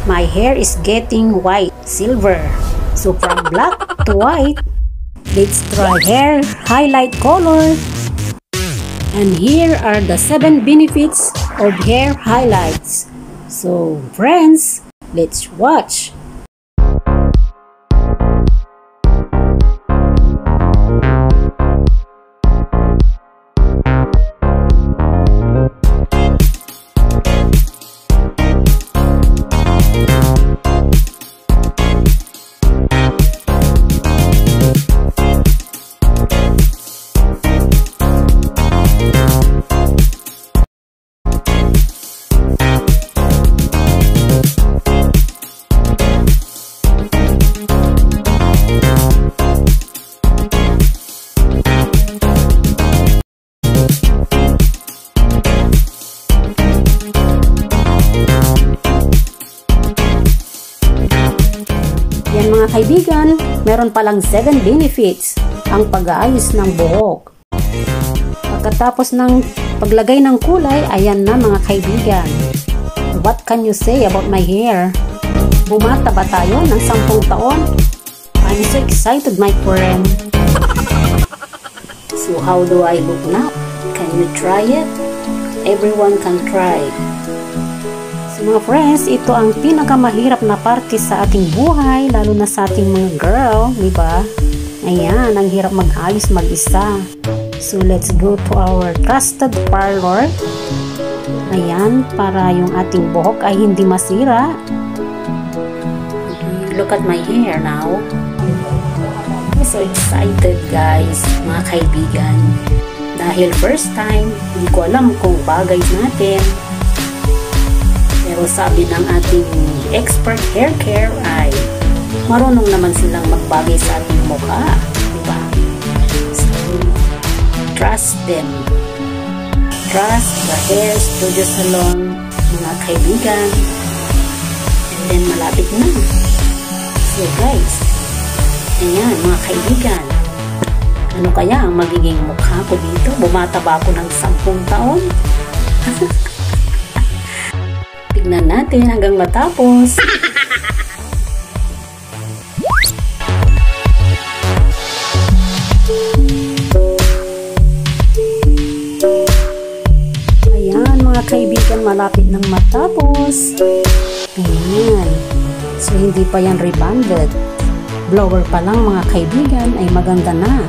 my hair is getting white, silver. So from black to white, let's try hair highlight color. And here are the 7 benefits of hair highlights. So friends, let's watch. Yan mga kaibigan, meron palang 7 benefits ang pag-aayos ng buhok. Pagkatapos ng paglagay ng kulay, ayan na mga kaibigan. What can you say about my hair? Bumata ba tayo ng 10 taon? I'm so excited my friend. So how do I look now? Can you try it? Everyone can try. So mga friends, ito ang pinakamahirap na parte sa ating buhay, lalo na sa ating mga girl, di ba? Ayan, ang hirap mag-ayos mag-isa. So let's go to our trusted parlor. Ayan, para yung ating buhok ay hindi masira. Okay, look at my hair now. I'm so excited guys, mga kaibigan. Dahil first time, hindi ko alam kung bagay natin. Pero sabi ng ating expert hair care ay marunong naman silang magbagay sa ating mukha, diba? So, trust them. Trust the hair studio salon, mga kaibigan. And then malapit na. So guys, ayan mga kaibigan. Ano kaya ang magiging mukha ko dito? Bumata ba ako ng 10 taon? Tignan natin hanggang matapos. Ayan mga kaibigan, malapit nang matapos. Ayan. So hindi pa yan rebonded. Blower pa lang mga kaibigan ay maganda na.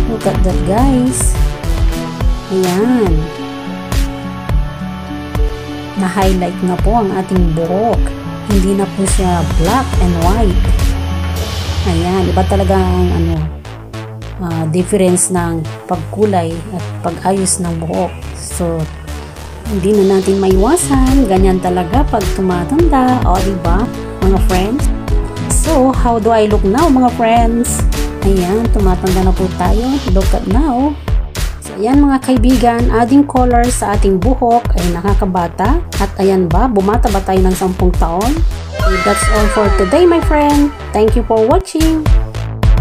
Look at that guys. Ayan. Na-highlight na po ang ating buhok. Hindi na po siya black and white. Ayan, iba talaga ang difference ng pagkulay at pag-ayos ng buhok. So, hindi na natin maiwasan. Ganyan talaga pag tumatanda. O, diba, mga friends? So, how do I look now, mga friends? Ayan, tumatanda na po tayo. Look at now. Ayan mga kaibigan, adding color sa ating buhok ay nakakabata. At ayan ba, bumata ba tayo ng 10 taon? Okay, that's all for today my friend. Thank you for watching.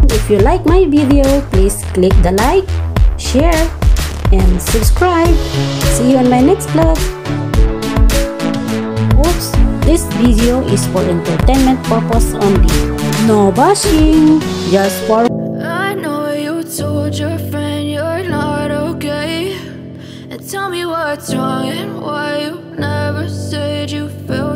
If you like my video, please click the like, share, and subscribe. See you on my next vlog. Oops, this video is for entertainment purpose only. No bashing, just for... I know you told your friend you're not okay, and tell me what's wrong and why you never said you felt